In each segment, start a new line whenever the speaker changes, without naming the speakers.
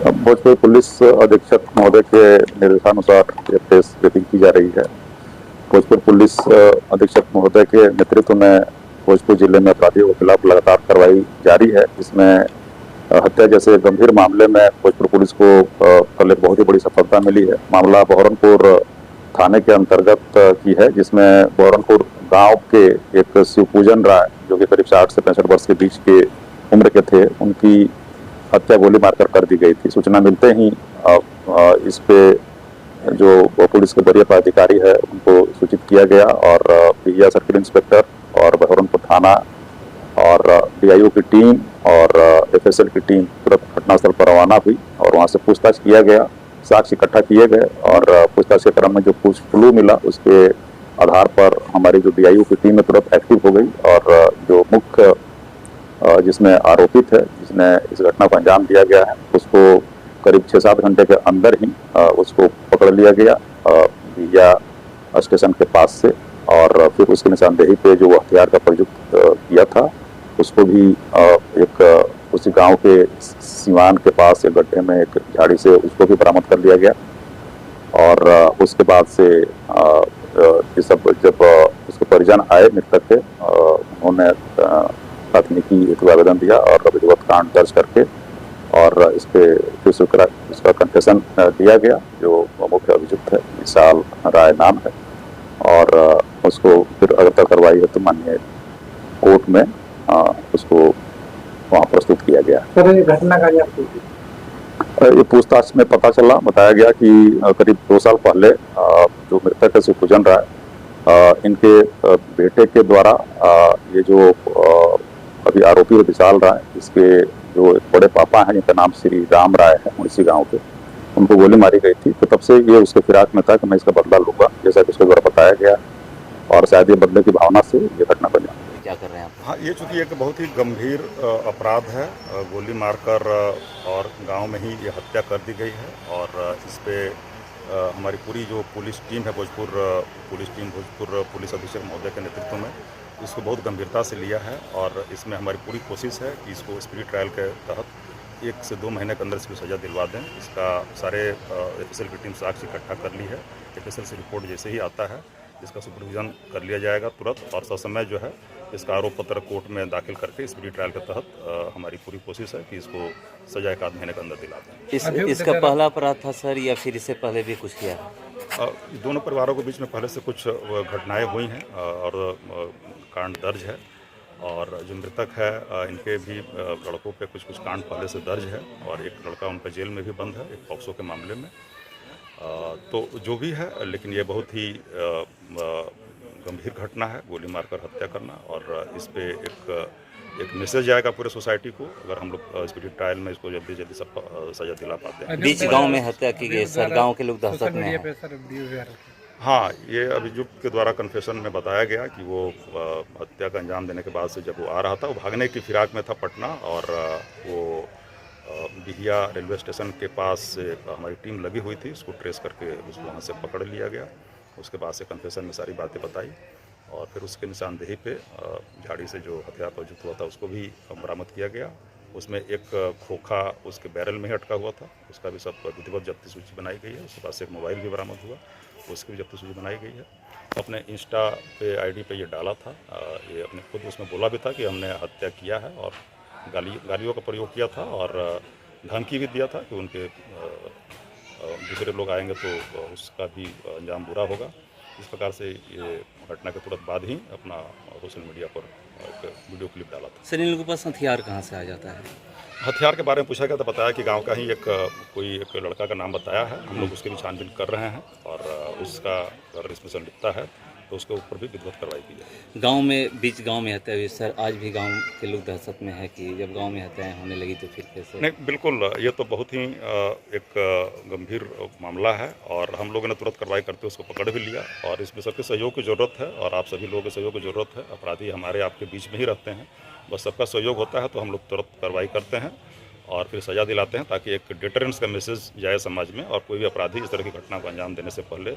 Bhojpur police अधीक्षक महोदय के निर्देशानुसार ये प्रेस ब्रीफिंग की जा रही है। भोजपुर पुलिस अधीक्षक महोदय के नेतृत्व में भोजपुर जिले में अपराधियों के खिलाफ लगातार कार्रवाई जारी है, जिसमें हत्या जैसे गंभीर मामले में भोजपुर पुलिस को कल एक बहुत ही बड़ी सफलता मिली है। मामला बहरनपुर थाने के अंतर्गत की है, जिसमें बहरनपुर गांव के एक शिवपूजन राय, जो कि करीब 60 से 65 वर्ष के बीच के उम्र के थे, उनकी हत्या गोली मारकर कर दी गई थी। सूचना मिलते ही इस पे जो पुलिस के वरीय पदाधिकारी है उनको सूचित किया गया और पिहिया सर्किल इंस्पेक्टर और बहरनपुर थाना और डीआईओ की टीम और एफएसएल की टीम तुरंत घटनास्थल पर रवाना हुई और वहां से पूछताछ किया गया, साक्ष्य इकट्ठा किए गए और पूछताछ के क्रम में जो कुछ क्लू मिला उसके आधार पर हमारी जो डीआईओ की टीम है तुरंत एक्टिव हो गई और जो मुख्य जिसमें आरोपित है, जिसने इस घटना को अंजाम दिया गया है, उसको करीब 6-7 घंटे के अंदर ही उसको पकड़ लिया गया बिहिया स्टेशन के पास से और फिर उसकी निशानदेही पे जो हथियार का प्रयुक्त किया था उसको भी एक उसी गांव के सीवान के पास एक गड्ढे में एक झाड़ी से उसको भी बरामद कर लिया गया और उसके बाद से ये सब जब उसके परिजन आए मृतक के, उन्होंने प्राथमिकी एक आवेदन दिया और विधिवत कांड दर्ज करके और इस पे फिर उसका कन्फेशन दिया गया। जो मुख्य अभियुक्त है विशाल राय नाम है और उसको फिर अगर कार्रवाई है तो माननीय कोर्ट में उसको वहाँ प्रस्तुत किया गया।
सर, ये घटना का
ये पूछताछ में पता चला, बताया गया कि करीब 2 साल पहले जो मृतक है शिवपूजन राय, इनके बेटे के द्वारा ये जो अभी आरोपी है विशाल राय, इसके जो एक बड़े पापा हैं जिनका नाम श्री राम राय है उसी गांव के, उनको गोली मारी गई थी। तो तब से ये उसके फिराक में था कि मैं इसका बदला लूंगा, जैसा कि उसके द्वारा बताया गया और शायद ये बदले की भावना से ये घटना बन जाती।
क्या कर रहे हैं आप?
हाँ, ये चूँकि एक बहुत ही गंभीर अपराध है, गोली मारकर और गांव में ही ये हत्या कर दी गई है और इस पे हमारी पूरी जो पुलिस टीम है भोजपुर पुलिस अधीक्षक महोदय के नेतृत्व में इसको बहुत गंभीरता से लिया है और इसमें हमारी पूरी कोशिश है कि इसको स्पीडी ट्रायल के तहत 1 से 2 महीने के अंदर इसकी सज़ा दिलवा दें। इसका सारे एफएसएल की टीम साक्ष्य इकट्ठा कर ली है। एफएसएल से रिपोर्ट जैसे ही आता है इसका सुपरविजन कर लिया जाएगा तुरंत और ससमय जो है इसका आरोप पत्र कोर्ट में दाखिल करके स्पीडी ट्रायल के तहत हमारी पूरी कोशिश है कि इसको सजा 1 महीने के अंदर दिला दें।
इसका पहला अपराध था सर या फिर इससे पहले भी कुछ किया है?
दोनों परिवारों के बीच में पहले से कुछ घटनाएं हुई हैं और कांड दर्ज है और जो मृतक है इनके भी लड़कों पे कुछ कांड पहले से दर्ज है और एक लड़का उनका जेल में भी बंद है एक पॉक्सो के मामले में। तो जो भी है, लेकिन ये बहुत ही गंभीर घटना है, गोली मारकर हत्या करना और इस पे एक मैसेज आएगा पूरे सोसाइटी को अगर हम लोग स्पीडी ट्रायल में इसको जल्दी सब सजा दिला पाते हैं।
बीच गांव में हत्या की गई सर, गांव के लोग दहशत में हैं।
हाँ, ये अभियुक्त के द्वारा कन्फेशन में बताया गया कि वो हत्या का अंजाम देने के बाद से जब वो आ रहा था, वो भागने की फिराक में था पटना और वो बिहिया रेलवे स्टेशन के पास से हमारी टीम लगी हुई थी, उसको ट्रेस करके उसको वहाँ से पकड़ लिया गया। उसके बाद से कन्फेशन में सारी बातें बताई और फिर उसके निशानदेही पे झाड़ी से जो हथियार प्रयुक्त हुआ था उसको भी बरामद किया गया। उसमें एक खोखा उसके बैरल में ही अटका हुआ था, उसका भी सब विधिवत जब्ती सूची बनाई गई है। उसके पास से एक मोबाइल भी बरामद हुआ, उसकी भी जब्ती सूची बनाई गई है। अपने इंस्टा पे आईडी पे ये डाला था, ये अपने खुद उसमें बोला भी था कि हमने हत्या किया है और गालियों का प्रयोग किया था और धमकी भी दिया था कि उनके दूसरे लोग आएंगे तो उसका भी अंजाम बुरा होगा। इस प्रकार से ये घटना के तुरंत बाद ही अपना सोशल मीडिया पर एक वीडियो क्लिप डाला था।
सर, इन लोगों के पास हथियार कहाँ से आ जाता है?
हथियार के बारे में पूछा गया तो बताया कि गांव का ही कोई एक लड़का का नाम बताया है। हम लोग उसकी भी छानबीन कर रहे हैं और उसका अगर इसमें संलिप्तता है तो उसके ऊपर भी विधिवत कार्रवाई की जाए।
गांव में हत्या हुई सर, आज भी गांव के लोग दहशत में है कि जब गांव में हत्याएं होने लगी तो फिर कैसे?
नहीं, बिल्कुल, ये तो बहुत ही एक गंभीर मामला है और हम लोगों ने तुरंत कार्रवाई करते उसको पकड़ भी लिया और इसमें सबके सहयोग की ज़रूरत है और आप सभी लोगों के सहयोग की ज़रूरत है। अपराधी हमारे आपके बीच में ही रहते हैं, बस सबका सहयोग होता है तो हम लोग तुरंत कार्रवाई करते हैं और फिर सज़ा दिलाते हैं ताकि एक डिटरेंस का मैसेज जाए समाज में और कोई भी अपराधी इस तरह की घटना को अंजाम देने से पहले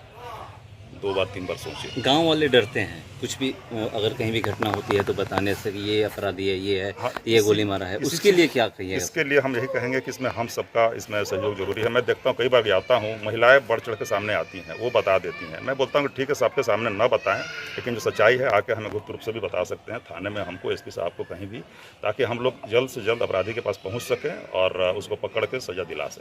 2 बार 3 बार सोचे।
गांव वाले डरते हैं कुछ भी अगर कहीं भी घटना होती है तो बताने से कि ये अपराधी है, ये है,
हाँ,
ये गोली मारा है, उसके लिए क्या कहिएगा?
इसके लिए हम यही कहेंगे कि इसमें हम सबका इसमें सहयोग जरूरी है। मैं देखता हूँ कई बार आता हूँ, महिलाएं बढ़ चढ़ के सामने आती हैं, वो बता देती हैं। मैं बोलता हूँ कि ठीक है, सबके सामने न बताएं, लेकिन जो सच्चाई है आके हमें गुप्त रूप से भी बता सकते हैं, थाने में हमको, एसपी साहब को, कहीं भी, ताकि हम लोग जल्द से जल्द अपराधी के पास पहुँच सकें और उसको पकड़ के सजा दिला सकें।